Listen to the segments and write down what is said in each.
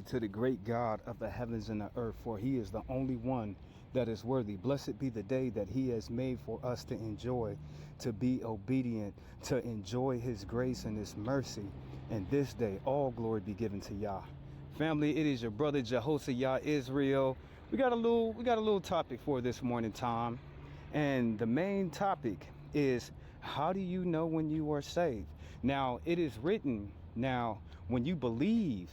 to the great God of the heavens and the earth, for he is the only one that is worthy. Blessed be the day that he has made for us to enjoy, to be obedient, to enjoy his grace and his mercy. And this day, all glory be given to Yah. Family, it is your brother Jehoshaphat Israel. We got a little topic for this morning time. And the main topic is, how do you know when you are saved? Now, it is written, now, when you believe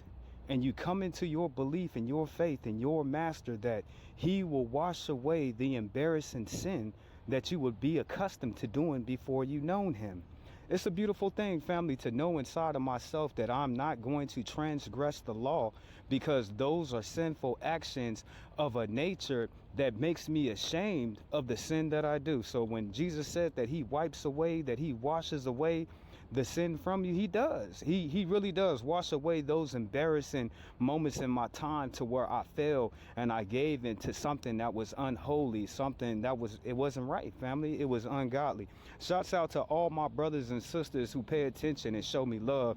and you come into your belief and your faith in your master, that he will wash away the embarrassing sin that you would be accustomed to doing before you known him. It's a beautiful thing, family, to know inside of myself that I'm not going to transgress the law, because those are sinful actions of a nature that makes me ashamed of the sin that I do. So when Jesus said that he wipes away, that he washes away the sin from you, he does. He really does wash away those embarrassing moments in my time to where I fell and I gave into something that was unholy, something that it wasn't right, family. It was ungodly. Shouts out to all my brothers and sisters who pay attention and show me love.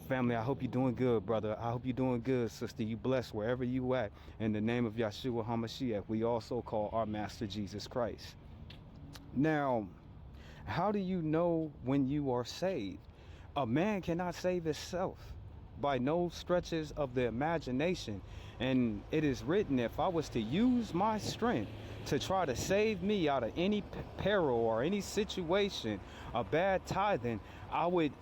Family, I hope you're doing good, brother. I hope you're doing good, sister. You blessed wherever you at. In the name of Yahshua HaMashiach, we also call our Master Jesus Christ. Now, how do you know when you are saved? A man cannot save himself by no stretches of the imagination. And it is written, if I was to use my strength to try to save me out of any peril or any situation, a bad tithing, I would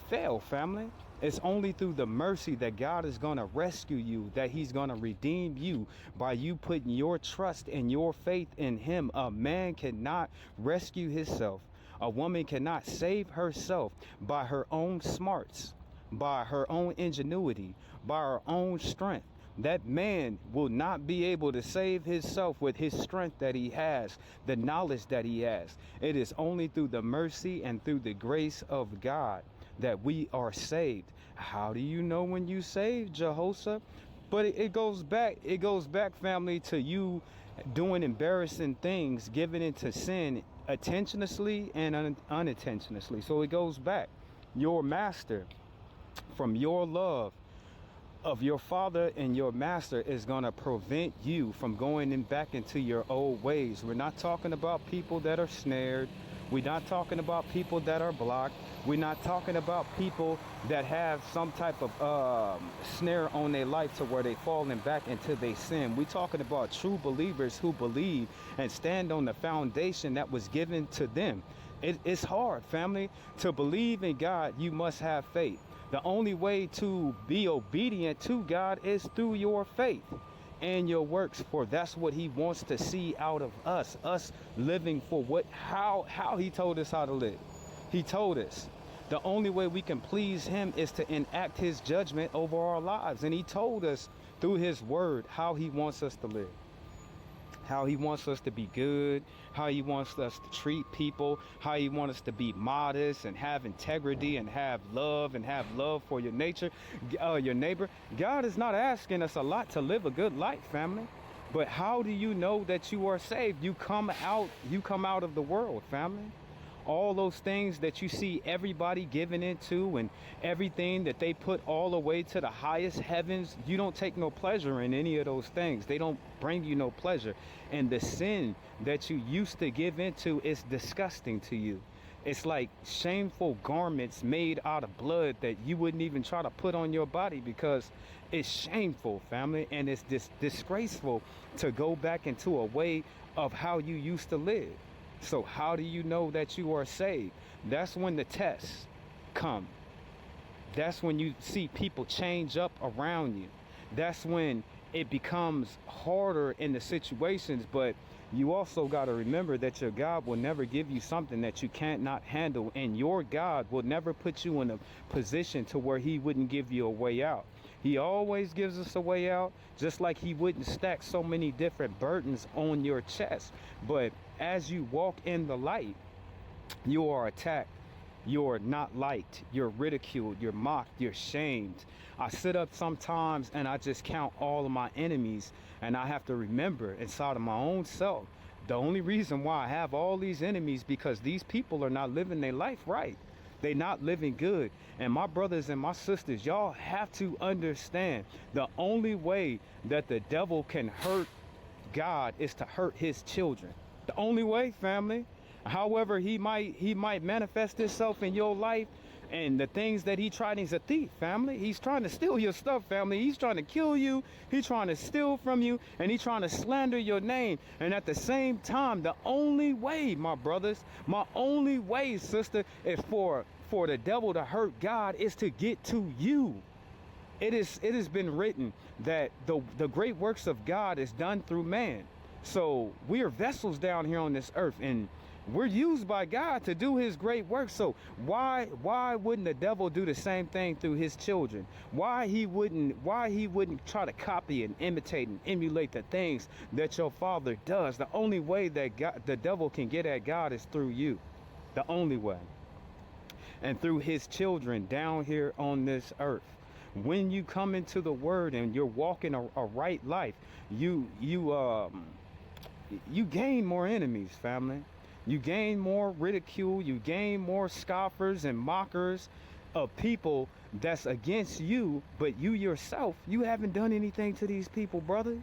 fail, family. It's only through the mercy that God is going to rescue you, that he's going to redeem you by you putting your trust and your faith in him. A man cannot rescue himself. A woman cannot save herself by her own smarts, by her own ingenuity, by her own strength. That man will not be able to save himself with his strength that he has, the knowledge that he has. It is only through the mercy and through the grace of God that we are saved. How do you know when you saved, Jehoshaphat? But it goes back, family, to you doing embarrassing things, giving into sin intentionally and unintentionally. So it goes back. Your master, from your love of your father and your master, is going to prevent you from going back into your old ways. We're not talking about people that are snared. We're not talking about people that are blocked. We're not talking about people that have some type of snare on their life to where they falling back into their sin. We're talking about true believers who believe and stand on the foundation that was given to them. It's hard, family, to believe in God. You must have faith. The only way to be obedient to God is through your faith and your works, for that's what he wants to see out of us living for how he told us how to live. He told us the only way we can please him is to enact his judgment over our lives. And he told us through his word how he wants us to live, how he wants us to be good, how he wants us to treat people, how he wants us to be modest and have integrity and have love for your neighbor. God is not asking us a lot to live a good life, family. But how do you know that you are saved? You come out of the world, family. All those things that you see everybody giving into and everything that they put all the way to the highest heavens, you don't take no pleasure in any of those things. They don't bring you no pleasure. And the sin that you used to give into is disgusting to you. It's like shameful garments made out of blood that you wouldn't even try to put on your body, because it's shameful, family. And it's disgraceful to go back into a way of how you used to live. So how do you know that you are saved? That's when the tests come. That's when you see people change up around you. That's when it becomes harder in the situations. But you also got to remember that your God will never give you something that you can't not handle. And your God will never put you in a position to where he wouldn't give you a way out. He always gives us a way out, just like he wouldn't stack so many different burdens on your chest. But as you walk in the light, you are attacked. You're not liked. You're ridiculed. You're mocked. You're shamed. I sit up sometimes and I just count all of my enemies, and I have to remember inside of my own self, the only reason why I have all these enemies, because these people are not living their life right. They not living good. And my brothers and my sisters, y'all have to understand the only way that the devil can hurt God is to hurt his children. The only way, family. However, he might manifest himself in your life, and the things that he tried. He's a thief, family. He's trying to steal your stuff, family. He's trying to kill you. He's trying to steal from you, and he's trying to slander your name. And at the same time, the only way, my brothers, my only way, sister, is for the devil to hurt God is to get to you. It has been written that the great works of God is done through man. So we are vessels down here on this earth, and we're used by God to do his great work. So why wouldn't the devil do the same thing through his children? Why he wouldn't try to copy and imitate and emulate the things that your father does? The only way that the devil can get at God is through you. The only way. And through his children down here on this earth. When you come into the word and you're walking a right life, you gain more enemies, family. You gain more ridicule. You gain more scoffers and mockers of people that's against you. But you yourself, you haven't done anything to these people, brother.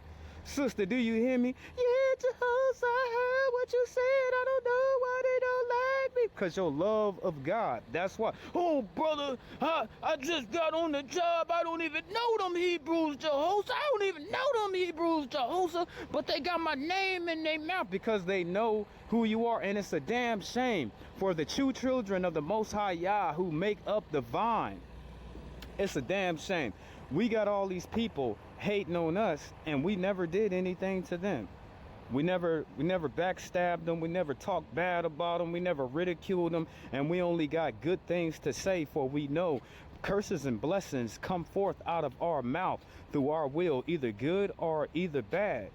Sister, do you hear me? Yeah, Jehoshaphat, I heard what you said. I don't know why they don't like me. Because your love of God. That's why. Oh, brother, I just got on the job. I don't even know them Hebrews, Jehoshaphat. I don't even know them Hebrews, Jehoshaphat. But they got my name in their mouth because they know who you are. And it's a damn shame for the true children of the Most High Yah who make up the vine. It's a damn shame. We got all these people hating on us, and we never did anything to them. We never backstabbed them. We never talked bad about them. We never ridiculed them, and we only got good things to say, for we know curses and blessings come forth out of our mouth through our will, either good or either bad.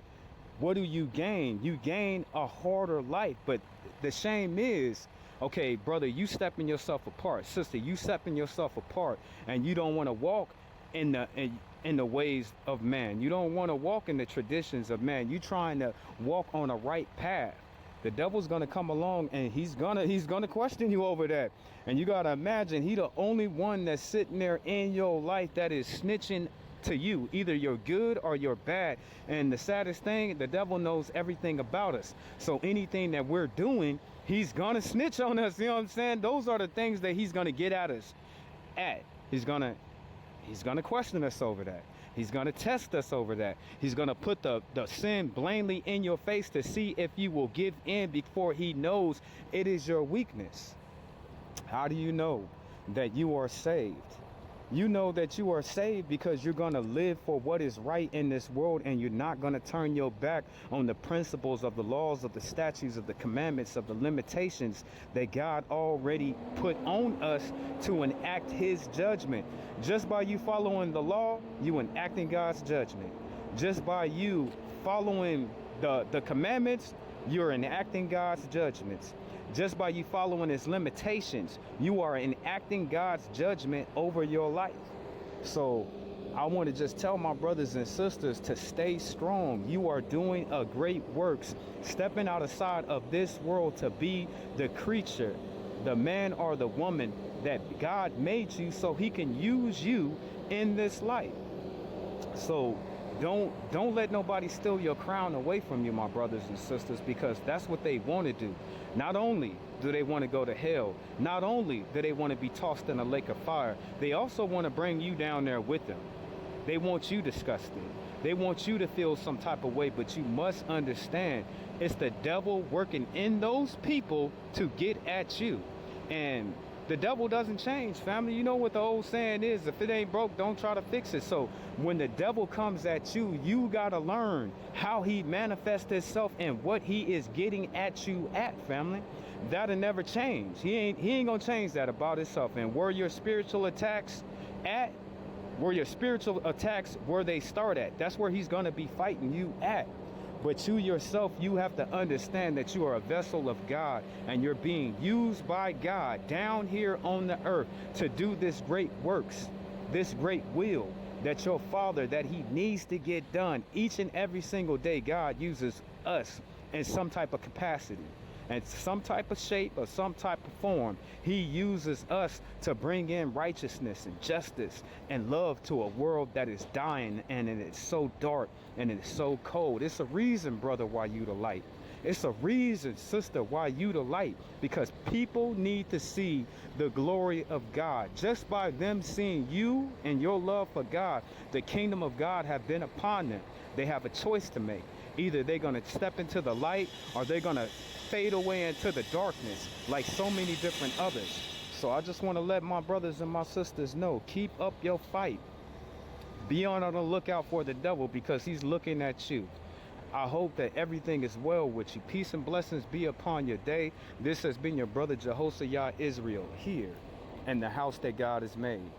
What do you gain? You gain a harder life. But the shame is, okay, brother, you stepping yourself apart. Sister, you stepping yourself apart, and you don't want to walk in the ways of man. You don't want to walk in the traditions of man. You trying to walk on a right path. The devil's gonna come along, and he's gonna question you over that. And you gotta imagine, he the only one that's sitting there in your life that is snitching to you. Either you're good or you're bad. And the saddest thing, the devil knows everything about us. So anything that we're doing, he's gonna snitch on us. You know what I'm saying? Those are the things that he's gonna get at us at. He's gonna question us over that. He's gonna test us over that. He's gonna put the sin blatantly in your face to see if you will give in before he knows it is your weakness. How do you know that you are saved? You know that you are saved because you're going to live for what is right in this world, and you're not going to turn your back on the principles of the laws, of the statutes, of the commandments, of the limitations that God already put on us to enact his judgment. Just by you following the law, you enacting God's judgment. Just by you following the commandments, you're enacting God's judgments. Just by you following his limitations, you are enacting God's judgment over your life. So I want to just tell my brothers and sisters to stay strong. You are doing a great works, stepping outside of this world to be the creature, the man or the woman that God made you so he can use you in this life. So don't let nobody steal your crown away from you, my brothers and sisters, because that's what they want to do. Not only do they want to go to hell, not only do they want to be tossed in a lake of fire, they also want to bring you down there with them. They want you disgusted. They want you to feel some type of way, but you must understand it's the devil working in those people to get at you. And the devil doesn't change, family. You know what the old saying is, if it ain't broke, don't try to fix it. So when the devil comes at you, you got to learn how he manifests himself and what he is getting at you at, family. That'll never change. He ain't gonna change that about himself. And where your spiritual attacks at, where they start at, that's where he's gonna be fighting you at. But you yourself, you have to understand that you are a vessel of God, and you're being used by God down here on the earth to do this great works, this great will that your Father, that he needs to get done each and every single day. God uses us in some type of capacity. and some type of shape or some type of form, he uses us to bring in righteousness and justice and love to a world that is dying and it is so dark and it is so cold. It's a reason, brother, why you the light. It's a reason, sister, why you the light, because people need to see the glory of God. Just by them seeing you and your love for God, the kingdom of God have been upon them. They have a choice to make. Either they're going to step into the light or they're going to fade away into the darkness like so many different others. So I just want to let my brothers and my sisters know, keep up your fight. Be on the lookout for the devil because he's looking at you. I hope that everything is well with you. Peace and blessings be upon your day. This has been your brother Jehoshaphat Israel here in the house that God has made.